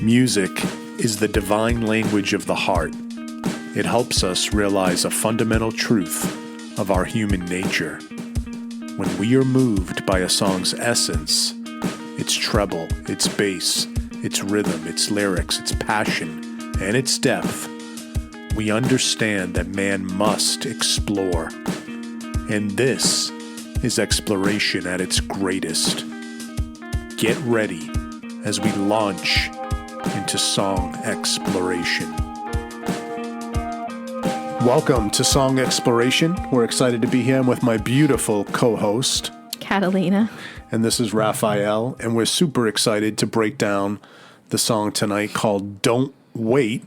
Music is the divine language of the heart. It helps us realize a fundamental truth of our human nature. When we are moved by a song's essence, its treble, its bass, its rhythm, its lyrics, its passion, and its depth, we understand that man must explore. And this is exploration at its greatest. Get ready as we launch into song exploration. Welcome to Song Exploration. We're excited to be here with my beautiful co-host, Catalina. And this is Raphael, and we're super excited to break down the song tonight called Don't Wait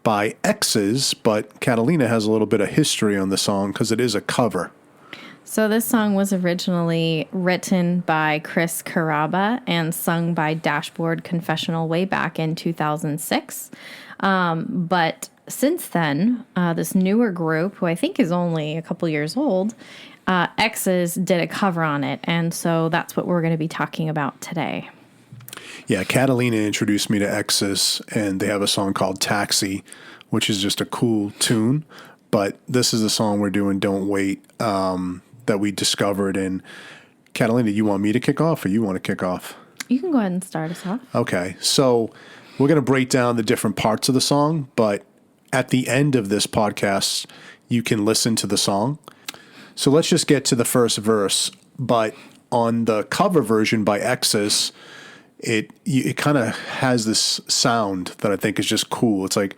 by EXES, but Catalina has a little bit of history on the song because it is a cover. So this song was originally written by Carrabba and sung by Dashboard Confessional way back in 2006. But since then, this newer group, who I think is only a couple years old, EXES did a cover on it. And so that's what we're going to be talking about today. Yeah, Catalina introduced me to EXES, and they have a song called Taxi, which is just a cool tune. But this is the song we're doing, Don't Wait, that we discovered. And Catalina, you want me to kick off or you want to kick off? You can go ahead and start us off. Okay, so we're going to break down the different parts of the song, but at the end of this podcast, you can listen to the song. So let's just get to the first verse. But on the cover version by EXES, it kind of has this sound that I think is just cool. It's like,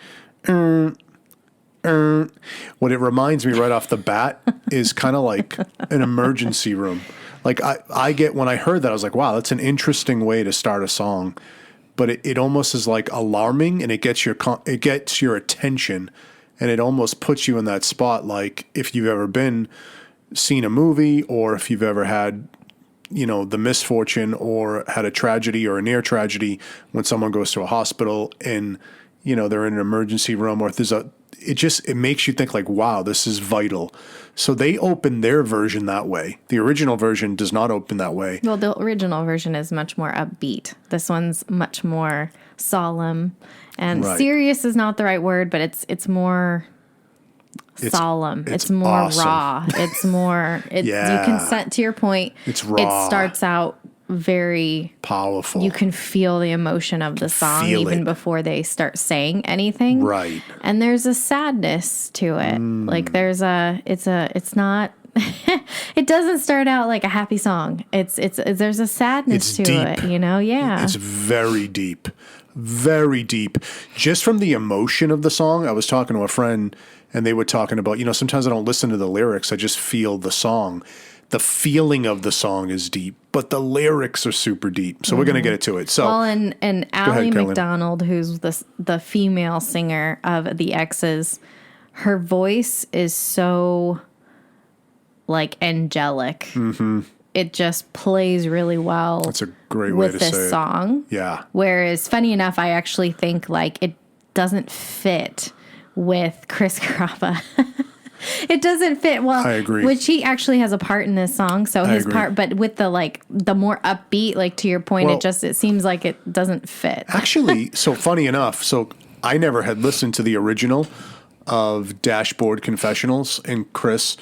what it reminds me right off the bat is kind of like an emergency room. Like I get, when I heard that, I was like, wow, that's an interesting way to start a song. But it almost is like alarming, and it gets your attention, and it almost puts you in that spot. Like if you've ever seen a movie, or if you've ever had, the misfortune or had a tragedy or a near tragedy when someone goes to a hospital and, they're in an emergency room, or if it makes you think like, wow, this is vital. So they open their version that way. The original version does not open that way. Well, the original version is much more upbeat. This one's much more solemn, and right. Serious is not the right word, but it's more solemn. It's more awesome. Raw. It's more, yeah. You can set to your point. It's raw. It starts out very powerful. You can feel the emotion of the song even before they start saying anything. Right. And there's a sadness to it. Like there's it's not, it doesn't start out like a happy song. There's a sadness to deep. it, Yeah. It's very deep. Very deep. Just from the emotion of the song, I was talking to a friend and they were talking about, sometimes I don't listen to the lyrics. I just feel the song. The feeling of the song is deep, but the lyrics are super deep. So we're going to get into it. So, well, and Ally McDonald, who's the female singer of the EXES, her voice is so like angelic. Mm-hmm. It just plays really well. That's a great way to say it. With this song. Yeah. Whereas, funny enough, I actually think like it doesn't fit with Carrabba. It doesn't fit well. I agree. Which he actually has a part in this song, so his part, but with the more upbeat, like to your point, it seems like it doesn't fit. Actually, so funny enough, I never had listened to the original of Dashboard Confessionals and Chris,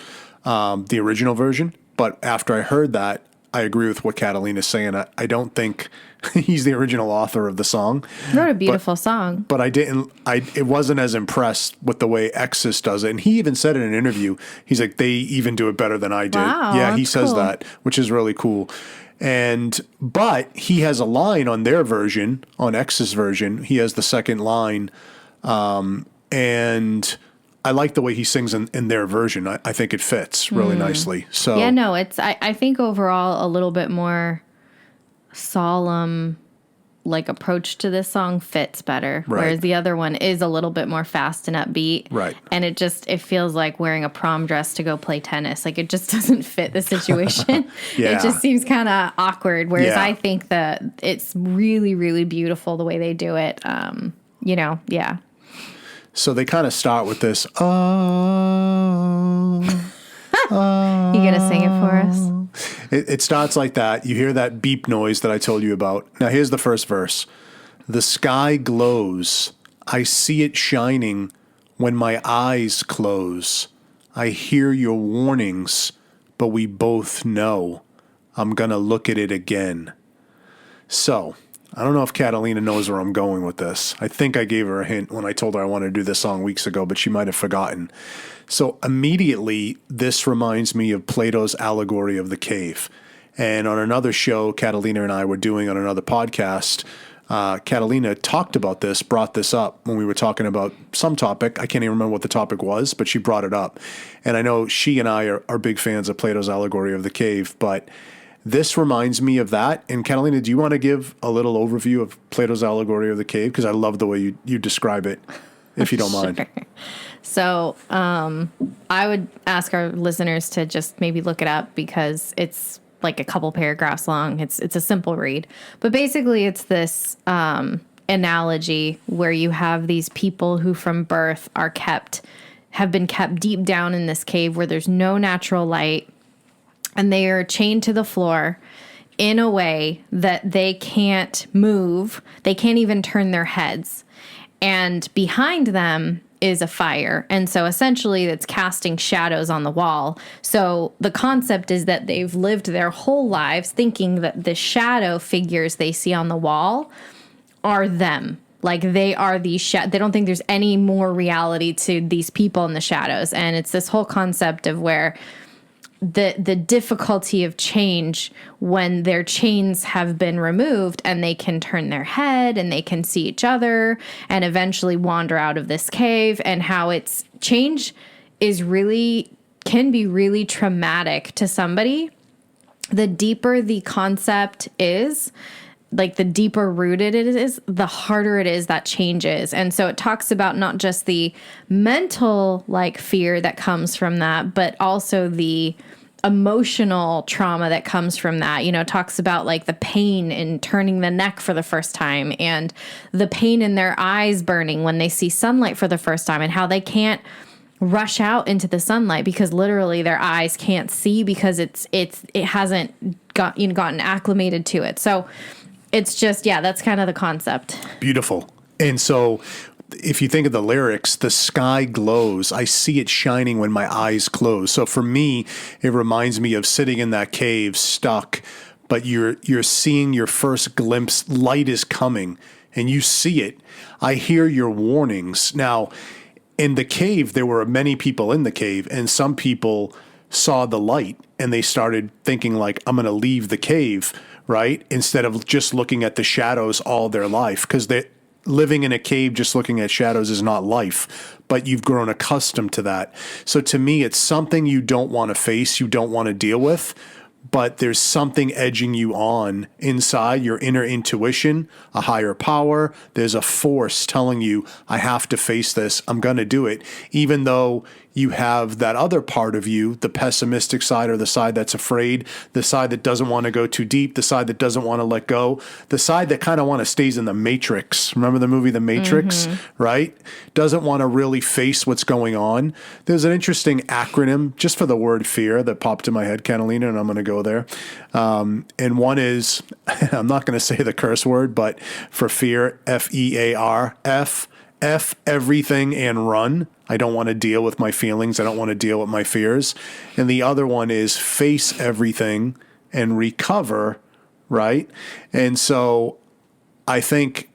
the original version, but after I heard that, I agree with what Catalina's saying. I don't think he's the original author of the song. He wrote a beautiful song. But it wasn't as impressed with the way EXES does it. And he even said in an interview, he's like, they even do it better than I did. Wow, yeah, he says cool. that, which is really cool. But he has a line on their version, on EXES version. He has the second line. And I like the way he sings in their version. I think it fits really nicely. So yeah, no, I think overall a little bit more solemn approach to this song fits better. Right. Whereas the other one is a little bit more fast and upbeat. Right. And it feels like wearing a prom dress to go play tennis. Like it just doesn't fit the situation. Yeah. It just seems kind of awkward. Whereas Yeah. I think that it's really, really beautiful the way they do it. Yeah. So they kind of start with this, You gonna sing it for us? It starts like that. You hear that beep noise that I told you about. Now here's the first verse. The sky glows. I see it shining when my eyes close. I hear your warnings, but we both know I'm gonna look at it again. So, I don't know if Catalina knows where I'm going with this. I think I gave her a hint when I told her I wanted to do this song weeks ago, but she might have forgotten. So immediately, this reminds me of Plato's allegory of the cave. And on another show Catalina and I were doing on another podcast, Catalina talked about this, brought this up when we were talking about some topic. I can't even remember what the topic was, but she brought it up. And I know she and I are big fans of Plato's allegory of the cave, but this reminds me of that. And Catalina, do you want to give a little overview of Plato's allegory of the cave? Because I love the way you describe it, if you don't mind. So I would ask our listeners to just maybe look it up because it's like a couple paragraphs long. It's a simple read. But basically it's this analogy where you have these people who from birth have been kept deep down in this cave where there's no natural light. And they are chained to the floor in a way that they can't move. They can't even turn their heads. And behind them is a fire. And so essentially it's casting shadows on the wall. So the concept is that they've lived their whole lives thinking that the shadow figures they see on the wall are them. Like they are these they don't think there's any more reality to these people in the shadows. And it's this whole concept of where the difficulty of change when their chains have been removed and they can turn their head and they can see each other and eventually wander out of this cave, and how it's change can be really traumatic to somebody. The deeper the concept is, like the deeper rooted it is, the harder it is that change is. And so it talks about not just the mental like fear that comes from that, but also the emotional trauma that comes from that. You know, it talks about like the pain in turning the neck for the first time and the pain in their eyes burning when they see sunlight for the first time, and how they can't rush out into the sunlight because literally their eyes can't see because it hasn't gotten acclimated to it. So it's just, yeah, that's kind of the concept. Beautiful. And so if you think of the lyrics, the sky glows. I see it shining when my eyes close. So for me, it reminds me of sitting in that cave stuck, but you're seeing your first glimpse. Light is coming and you see it. I hear your warnings. Now, in the cave, there were many people in the cave, and some people saw the light and they started thinking like, I'm going to leave the cave, right? Instead of just looking at the shadows all their life, because living in a cave just looking at shadows is not life, but you've grown accustomed to that. So to me, it's something you don't want to face, you don't want to deal with, but there's something edging you on inside, your inner intuition, a higher power. There's a force telling you, I have to face this, I'm going to do it, even though you have that other part of you, the pessimistic side, or the side that's afraid, the side that doesn't want to go too deep, the side that doesn't want to let go, the side that kind of want to stays in the Matrix. Remember the movie The Matrix, right? Doesn't want to really face what's going on. There's an interesting acronym just for the word fear that popped in my head, Catalina, and I'm going to go there. And one is, I'm not going to say the curse word, but for fear, FEAR, F everything and run. I don't want to deal with my feelings. I don't want to deal with my fears. And the other one is face everything and recover, right? And so I think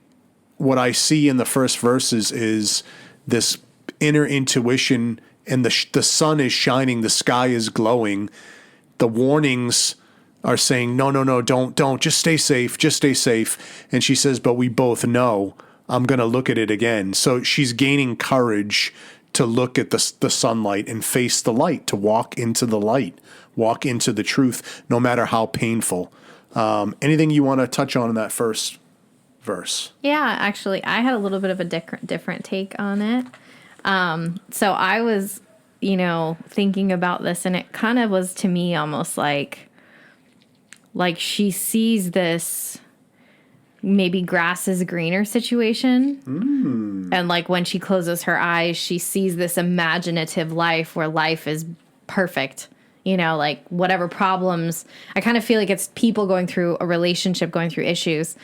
what I see in the first verses is this inner intuition, and the sun is shining, the sky is glowing. The warnings are saying, no, don't, just stay safe. And she says, but we both know I'm going to look at it again. So she's gaining courage to look at the sunlight and face the light, to walk into the light, walk into the truth, no matter how painful. Anything you want to touch on in that first verse? Yeah, actually, I had a little bit of a different take on it. So I was, thinking about this, and it kind of was to me almost like she sees this maybe grass is greener situation. And like when she closes her eyes, she sees this imaginative life where life is perfect. Like whatever problems, I kind of feel like it's people going through a relationship, going through issues.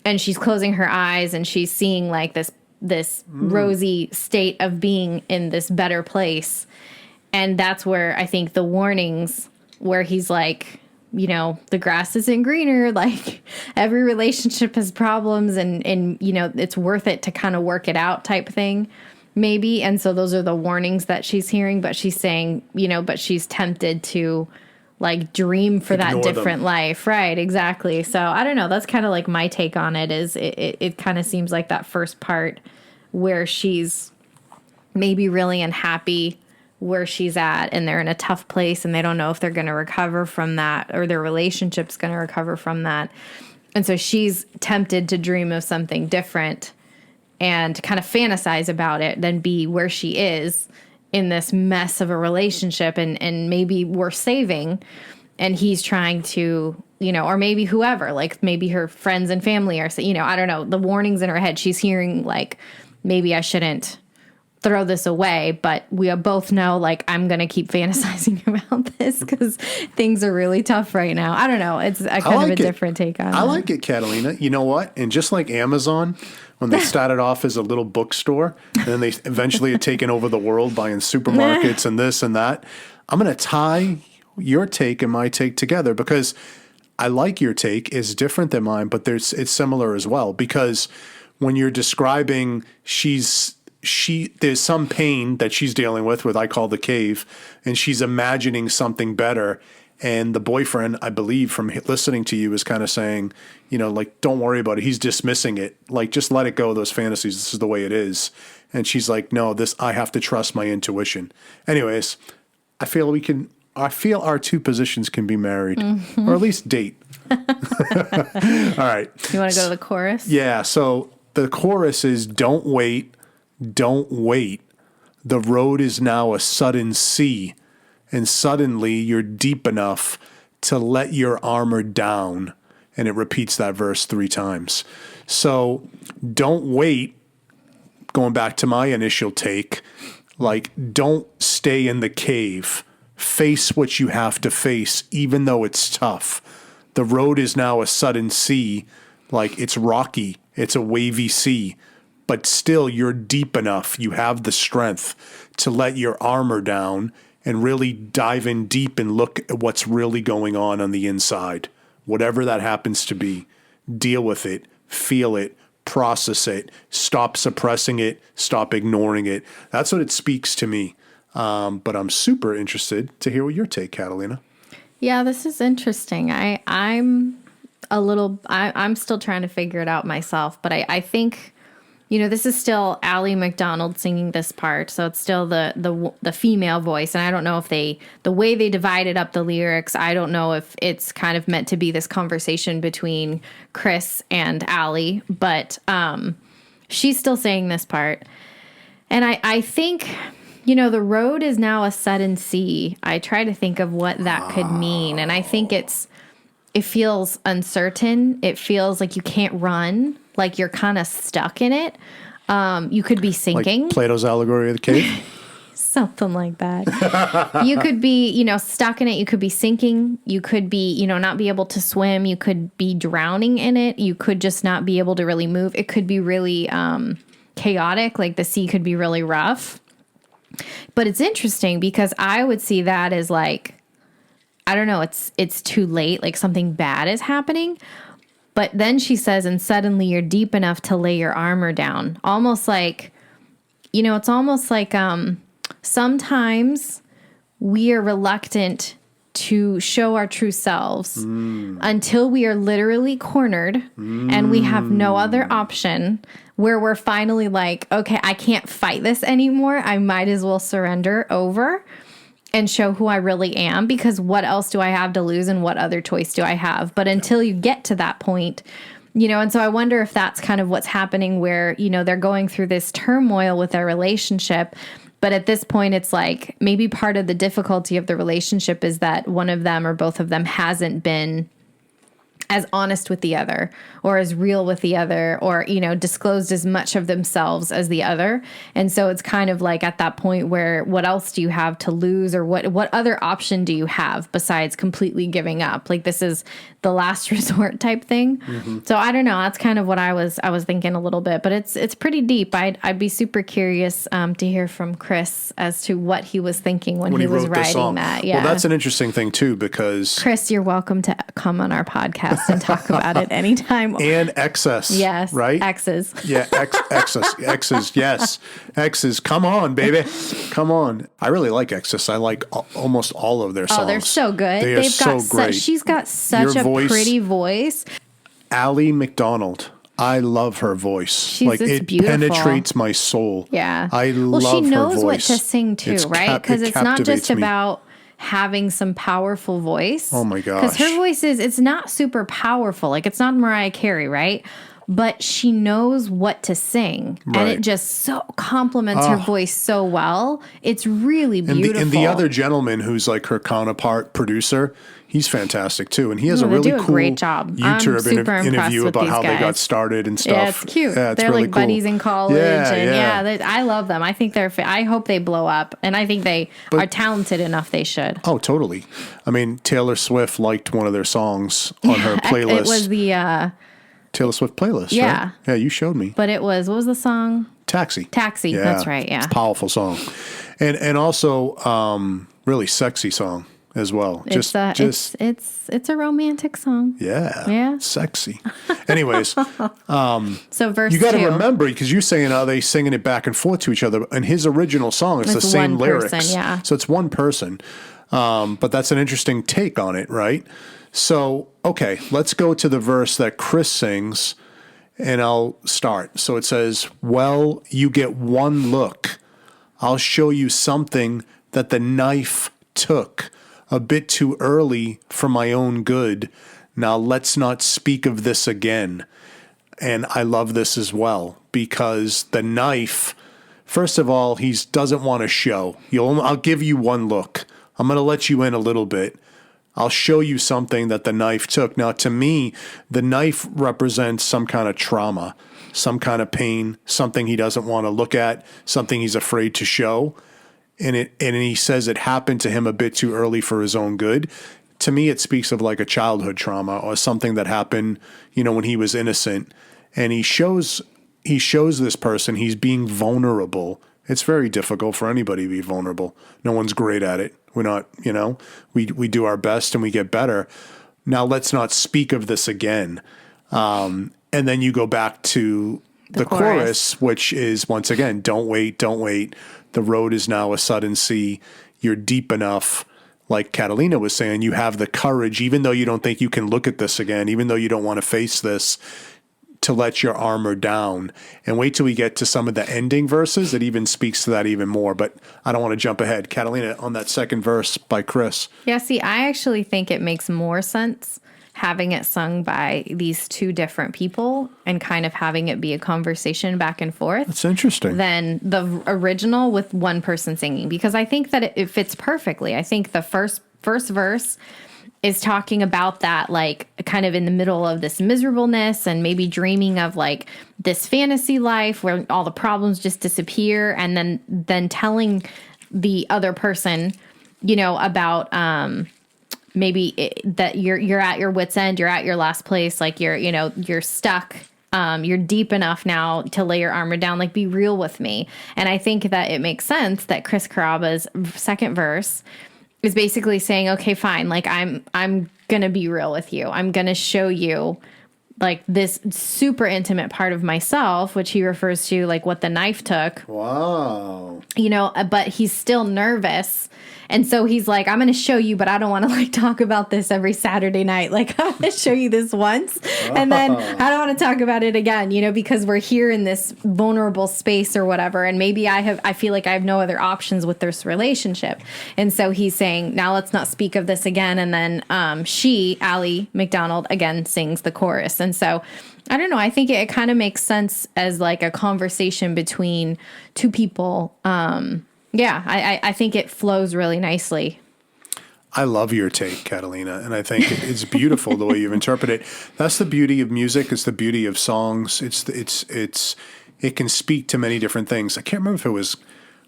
and she's closing her eyes and she's seeing like this rosy state of being in this better place. And that's where I think the warnings, where he's like, you know, the grass isn't greener, like every relationship has problems, and you know, it's worth it to kind of work it out type thing, maybe. And so those are the warnings that she's hearing, but she's saying, you know, but she's tempted to like dream for that different life. Right, exactly. So I don't know. That's kind of like my take on it. Is it kind of seems like that first part where she's maybe really unhappy where she's at, and they're in a tough place, and they don't know if they're going to recover from that, or their relationship's going to recover from that. And so she's tempted to dream of something different and kind of fantasize about it than be where she is in this mess of a relationship, and maybe we're saving, and he's trying to, you know, or maybe whoever, like maybe her friends and family are, you know, I don't know, the warnings in her head. She's hearing like, maybe I shouldn't throw this away, but we both know like I'm going to keep fantasizing about this because things are really tough right now. I don't know. It's a kind of a different take on it. I like it, Catalina. You know what? And just like Amazon, when they started off as a little bookstore, and then they eventually had taken over the world buying supermarkets and this and that, I'm going to tie your take and my take together because I like your take. It's different than mine, but it's similar as well, because when you're describing there's some pain that she's dealing with, what I call the cave, and she's imagining something better. And the boyfriend, I believe, from listening to you, is kind of saying, you know, like, don't worry about it. He's dismissing it. Like, just let it go, those fantasies. This is the way it is. And she's like, no, I have to trust my intuition. Anyways, I feel our two positions can be married, or at least date. All right. You want to go to the chorus? Yeah. So the chorus is, don't wait. Don't wait. The road is now a sudden sea, and suddenly you're deep enough to let your armor down. And it repeats that verse 3 times. So don't wait. Going back to my initial take, like, don't stay in the cave. Face what you have to face, even though it's tough. The road is now a sudden sea, like it's rocky. It's a wavy sea. But still, you're deep enough. You have the strength to let your armor down and really dive in deep and look at what's really going on the inside. Whatever that happens to be, deal with it, feel it, process it, stop suppressing it, stop ignoring it. That's what it speaks to me. But I'm super interested to hear what your take, Catalina. Yeah, this is interesting. I'm still trying to figure it out myself, but I think, you know, this is still Ally McDonald singing this part, so it's still the female voice, and I don't know if the way they divided up the lyrics, I don't know if it's kind of meant to be this conversation between Chris and Ally, but she's still saying this part, and I think, you know, the road is now a sudden sea. I try to think of what that could mean, and I think it feels uncertain. It feels like you can't run, like you're kind of stuck in it. You could be sinking. Like Plato's allegory of the cave? Something like that. You could be, you know, stuck in it. You could be sinking. You could be, you know, not be able to swim. You could be drowning in it. You could just not be able to really move. It could be really chaotic. Like the sea could be really rough. But it's interesting because I would see that as like, I don't know, it's too late, like something bad is happening. But then she says, and suddenly you're deep enough to lay your armor down. Almost like, you know, it's almost like sometimes we are reluctant to show our true selves until we are literally cornered and we have no other option, where we're finally like, okay, I can't fight this anymore. I might as well surrender over and show who I really am, because what else do I have to lose and what other choice do I have? But until you get to that point, you know, and so I wonder if that's kind of what's happening, where, you know, they're going through this turmoil with their relationship. But at this point, it's like maybe part of the difficulty of the relationship is that one of them or both of them hasn't been as honest with the other or as real with the other or, disclosed as much of themselves as the other. And so it's kind of like at that point where what else do you have to lose or what other option do you have besides completely giving up? Like this is the last resort type thing. Mm-hmm. So I don't know. That's kind of what I was thinking a little bit, but it's pretty deep. I'd be super curious to hear from Chris as to what he was thinking when he was writing that. Yeah. Well, that's an interesting thing too, because Chris, you're welcome to come on our podcast and talk about it anytime. And EXES. Yes. Right? EXES. Yeah. EXES. Yes. EXES. Come on, baby. Come on. I really like EXES. I like almost all of their songs. Oh, they're so good. They've got so great. She's got such a pretty voice. Allie McDonald. I love her voice. It beautiful. Penetrates my soul. Yeah. I love her voice. Well, she knows what to sing too, right? Because it's not just me. about having some powerful voice. Oh my gosh. Because her voice it's not super powerful. Like it's not Mariah Carey, right? But she knows what to sing. Right. And it just so complements her voice so well. It's really beautiful. And the other gentleman who's like her counterpart producer, he's fantastic too. And he has a really cool great job. YouTube interview about how they got started and stuff. Yeah, it's cute. Yeah, it's they're really like cool. buddies in college. I love them. I think I hope they blow up. And I think they are talented enough they should. Oh, totally. I mean, Taylor Swift liked one of their songs on her playlist. It was the Taylor Swift playlist, yeah. Right? Yeah, you showed me. But it was, what was the song? Taxi. Yeah, that's right, yeah. It's a powerful song. And also really sexy song as well. It's a romantic song. Yeah. Yeah. Sexy. Anyways. So verse you got to 2. remember, because you're saying, are they singing it back and forth to each other? And his original song, it's the same one lyrics. person, yeah. So it's one person. But that's an interesting take on it, right? So, okay, let's go to the verse that Chris sings, and I'll start. So it says, well, you get one look. I'll show you something that the knife took a bit too early for my own good. Now let's not speak of this again. And I love this as well, because the knife, first of all, he doesn't want to show. I'll give you one look. I'm going to let you in a little bit. I'll show you something that the knife took. Now, to me, the knife represents some kind of trauma, some kind of pain, something he doesn't want to look at, something he's afraid to show. And he says it happened to him a bit too early for his own good. To me, it speaks of like a childhood trauma or something that happened, when he was innocent. And he shows this person he's being vulnerable. It's very difficult for anybody to be vulnerable. No one's great at it. We're not, we do our best and we get better. Now let's not speak of this again. And then you go back to the chorus, which is once again, don't wait. The road is now a sudden sea. You're deep enough. Like Catalina was saying, you have the courage, even though you don't think you can look at this again, even though you don't want to face this, to let your armor down. And wait till we get to some of the ending verses. It even speaks to that even more, but I don't want to jump ahead. Catalina, on that second verse by Chris. Yeah, see, I actually think it makes more sense having it sung by these two different people and kind of having it be a conversation back and forth. That's interesting. Than the original with one person singing, because I think that it fits perfectly. I think the first verse is talking about that, like kind of in the middle of this miserableness and maybe dreaming of like this fantasy life where all the problems just disappear, and then telling the other person, about that you're at your wit's end, you're at your last place, like you're stuck. You're deep enough now to lay your armor down, like be real with me. And I think that it makes sense that Chris Carrabba's second verse is basically saying, okay, fine. Like I'm going to be real with you. I'm going to show you like this super intimate part of myself, which he refers to like what the knife took. Wow. But he's still nervous. And so he's like, I'm going to show you, but I don't want to like talk about this every Saturday night. Like I'm going to show you this once and then I don't want to talk about it again, because we're here in this vulnerable space or whatever. And maybe I feel like I have no other options with this relationship. And so he's saying, now let's not speak of this again. And then Allie McDonald again sings the chorus. And so I don't know. I think it kind of makes sense as like a conversation between two people. I think it flows really nicely. I love your take, Catalina, and I think it's beautiful the way you've interpreted it. That's the beauty of music. It's the beauty of songs. It can speak to many different things. I can't remember if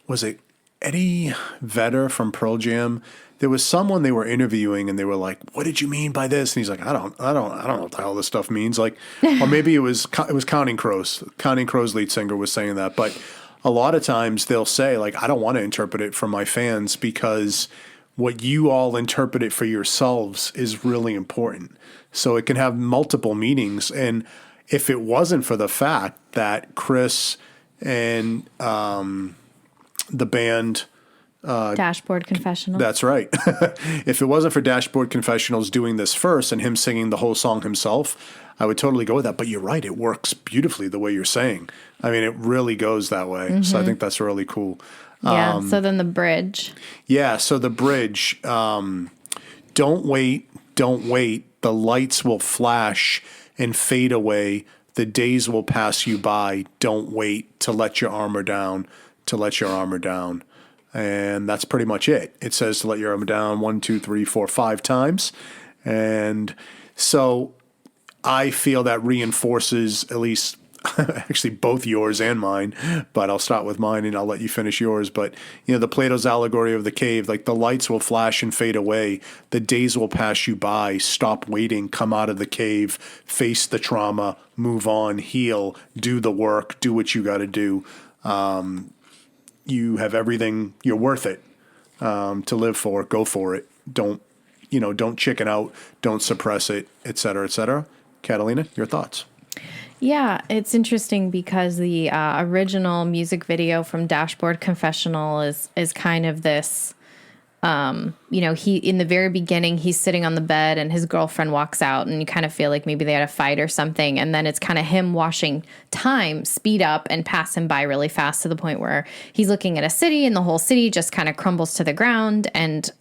was it Eddie Vedder from Pearl Jam. There was someone they were interviewing, and they were like, "What did you mean by this?" And he's like, "I don't know what the hell this stuff means." Like, or maybe it was Counting Crows. Counting Crows lead singer was saying that, but a lot of times they'll say, like, "I don't want to interpret it for my fans because what you all interpret it for yourselves is really important." So it can have multiple meanings. And if it wasn't for the fact that Chris and the band Dashboard Confessional. That's right. If it wasn't for Dashboard Confessionals doing this first and him singing the whole song himself, I would totally go with that. But you're right. It works beautifully the way you're saying. I mean, it really goes that way. Mm-hmm. So I think that's really cool. Yeah. So then the bridge. Yeah. So the bridge, don't wait. The lights will flash and fade away. The days will pass you by. Don't wait to let your armor down, And that's pretty much it. It says to let your armor down 1, 2, 3, 4, 5 times. And so I feel that reinforces at least actually both yours and mine, but I'll start with mine and I'll let you finish yours. But, the Plato's allegory of the cave, like the lights will flash and fade away. The days will pass you by. Stop waiting. Come out of the cave. Face the trauma. Move on. Heal. Do the work. Do what you got to do. You have everything. You're worth it to live for. Go for it. Don't chicken out. Don't suppress it, et cetera, et cetera. Catalina, your thoughts? Yeah, it's interesting because the original music video from Dashboard Confessional is kind of this, he in the very beginning, he's sitting on the bed and his girlfriend walks out and you kind of feel like maybe they had a fight or something. And then it's kind of him watching time speed up and pass him by really fast to the point where he's looking at a city and the whole city just kind of crumbles to the ground and,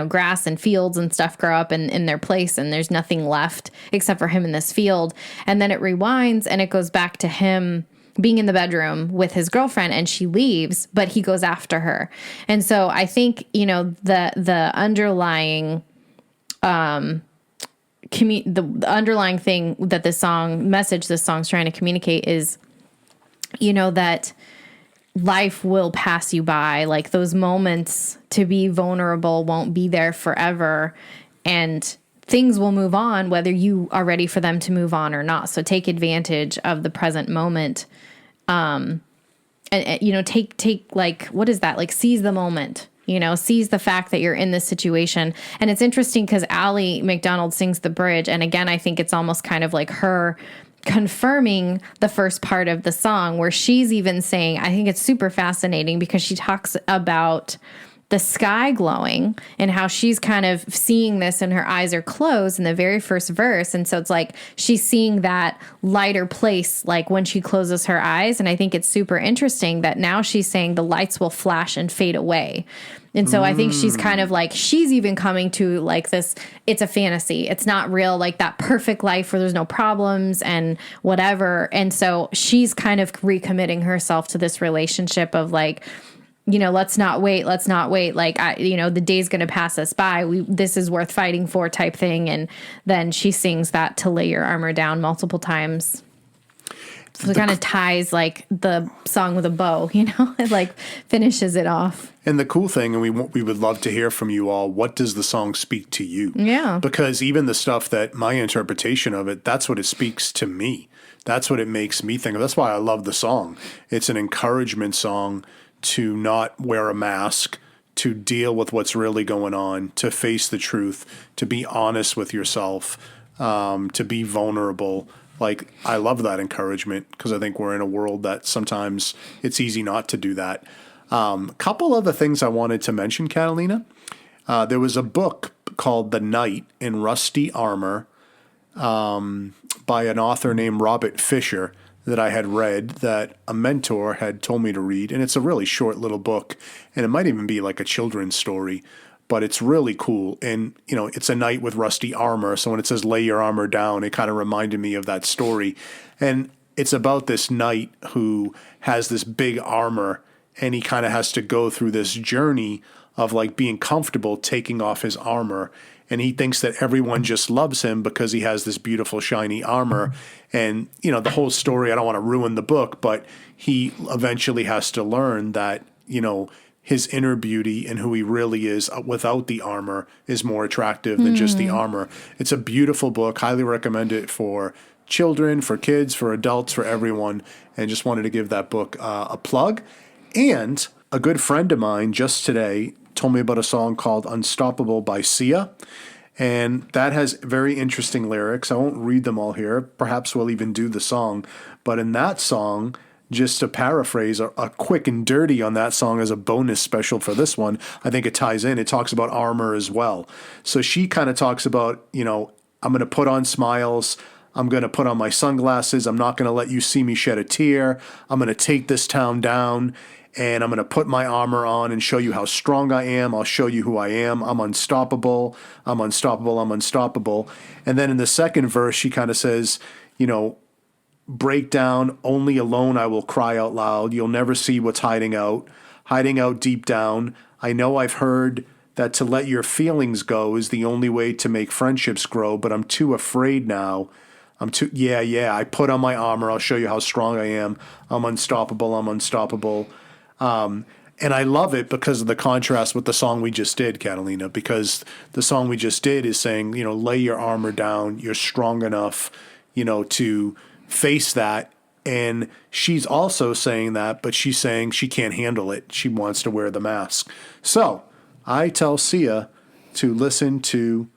grass and fields and stuff grow up in their place and there's nothing left except for him in this field. And then it rewinds and it goes back to him being in the bedroom with his girlfriend and she leaves, but he goes after her. And so I think, the underlying, the underlying thing that this song's trying to communicate is, that life will pass you by. Like those moments to be vulnerable won't be there forever. And things will move on whether you are ready for them to move on or not. So take advantage of the present moment. And take like, what is that? Like seize the moment, seize the fact that you're in this situation. And it's interesting because Ally McDonald sings the bridge. And again, I think it's almost kind of like her confirming the first part of the song where she's even saying, I think it's super fascinating because she talks about the sky glowing and how she's kind of seeing this and her eyes are closed in the very first verse. And so it's like she's seeing that lighter place like when she closes her eyes. And I think it's super interesting that now she's saying the lights will flash and fade away. And so I think she's kind of like, she's even coming to like this, it's a fantasy. It's not real, like that perfect life where there's no problems and whatever. And so she's kind of recommitting herself to this relationship of like, let's not wait. Like, the day's going to pass us by. This is worth fighting for type thing. And then she sings that to lay your armor down multiple times. So it kind of ties like the song with a bow, it like finishes it off. And the cool thing, and we would love to hear from you all, what does the song speak to you? Yeah. Because even the stuff that my interpretation of it, that's what it speaks to me. That's what it makes me think of. That's why I love the song. It's an encouragement song to not wear a mask, to deal with what's really going on, to face the truth, to be honest with yourself, to be vulnerable. Like, I love that encouragement because I think we're in a world that sometimes it's easy not to do that. Couple other things I wanted to mention, Catalina. There was a book called The Knight in Rusty Armor by an author named Robert Fisher that I had read that a mentor had told me to read. And it's a really short little book. And it might even be like a children's story, but it's really cool. And, it's a knight with rusty armor. So when it says lay your armor down, it kind of reminded me of that story. And it's about this knight who has this big armor and he kind of has to go through this journey of like being comfortable taking off his armor. And he thinks that everyone just loves him because he has this beautiful, shiny armor. And, the whole story, I don't want to ruin the book, but he eventually has to learn that, his inner beauty and who he really is without the armor is more attractive than just the armor. It's a beautiful book. Highly recommend it for children, for kids, for adults, for everyone. And just wanted to give that book a plug. And a good friend of mine just today told me about a song called Unstoppable by Sia. And that has very interesting lyrics. I won't read them all here. Perhaps we'll even do the song. But in that song, just to paraphrase, a quick and dirty on that song as a bonus special for this one, I think it ties in. It talks about armor as well. So she kind of talks about, I'm going to put on smiles. I'm going to put on my sunglasses. I'm not going to let you see me shed a tear. I'm going to take this town down, and I'm going to put my armor on and show you how strong I am. I'll show you who I am. I'm unstoppable. I'm unstoppable. I'm unstoppable. And then in the second verse, she kind of says, break down, only alone I will cry out loud. You'll never see what's hiding out deep down. I know I've heard that to let your feelings go is the only way to make friendships grow, but I'm too afraid now. I put on my armor. I'll show you how strong I am. I'm unstoppable. I'm unstoppable. And I love it because of the contrast with the song we just did, Catalina, because the song we just did is saying, lay your armor down. You're strong enough, to face that. And she's also saying that, but she's saying she can't handle it. She wants to wear the mask. So I tell Sia to listen to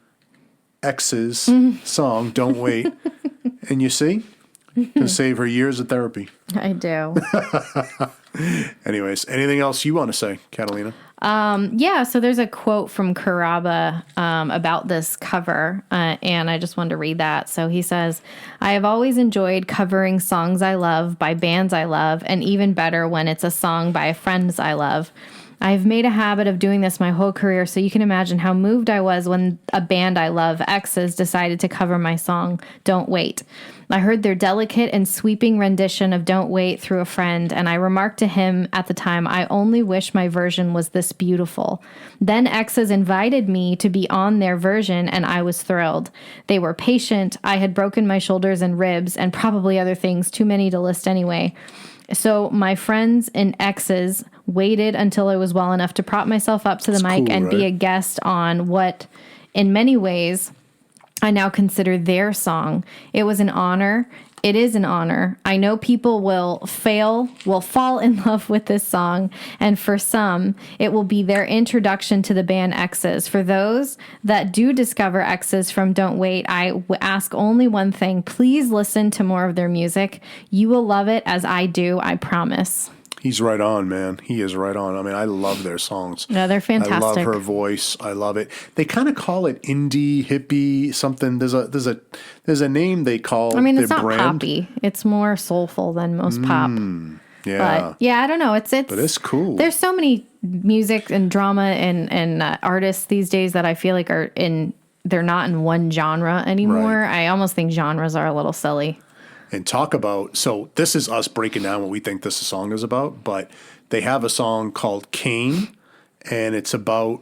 EXES song, Don't Wait. And you see, can save her years of therapy. I do. Anyways, anything else you want to say, Catalina? So there's a quote from Carrabba about this cover, and I just wanted to read that. So he says, I have always enjoyed covering songs I love by bands I love, and even better when it's a song by friends I love. I've made a habit of doing this my whole career, so you can imagine how moved I was when a band I love, EXES, decided to cover my song, Don't Wait. I heard their delicate and sweeping rendition of Don't Wait through a friend, and I remarked to him at the time, I only wish my version was this beautiful. Then EXES invited me to be on their version, and I was thrilled. They were patient. I had broken my shoulders and ribs, and probably other things, too many to list anyway. So my friends in EXES waited until I was well enough to prop myself up to the mic and be a guest on what, in many ways, I now consider their song. It was an honor. It is an honor. I know people will fall in love with this song, and for some, it will be their introduction to the band EXES. For those that do discover EXES from Don't Wait, I ask only one thing. Please listen to more of their music. You will love it as I do, I promise. He's right on, man. He is right on. I mean, I love their songs. Yeah, they're fantastic. I love her voice. I love it. They kind of call it indie, hippie, something. There's a name they call. I mean, their it's not brand. Poppy. It's more soulful than most pop. Yeah. But yeah, I don't know. But it's cool. There's so many music and drama and artists these days that I feel like they're not in one genre anymore. Right. I almost think genres are a little silly. And talk about, so this is us breaking down what we think this song is about, but they have a song called Cain, and it's about,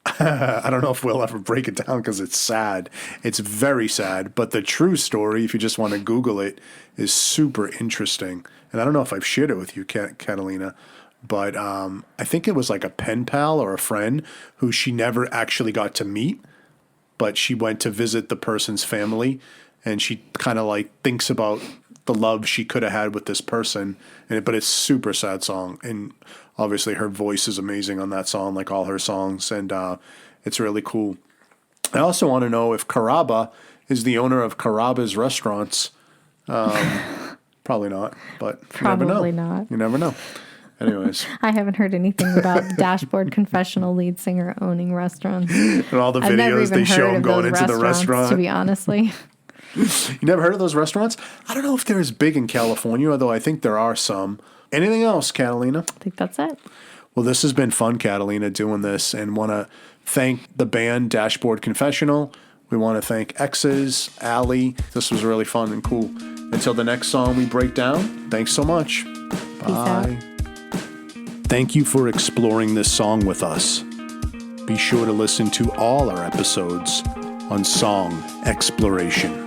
I don't know if we'll ever break it down because it's sad. It's very sad, but the true story, if you just want to Google it, is super interesting. And I don't know if I've shared it with you, Catalina, but I think it was like a pen pal or a friend who she never actually got to meet, but she went to visit the person's family. And she kind of like thinks about the love she could have had with this person. But it's a super sad song. And obviously her voice is amazing on that song, like all her songs. And it's really cool. I also want to know if Carrabba is the owner of Carrabba's restaurants. Probably not, but Probably not. You never know. Anyways. I haven't heard anything about Dashboard Confessional lead singer owning restaurants. And all the videos they show him going into the restaurant. To be honestly. You never heard of those restaurants? I don't know if they're as big in California, although I think there are some. Anything else, Catalina? I think that's it. Well, this has been fun, Catalina, doing this, and want to thank the band Dashboard Confessional. We want to thank EXES, Allie. This was really fun and cool. Until the next song we break down, thanks so much. Bye. Peace out. Thank you for exploring this song with us. be sure to listen to all our episodes on song exploration.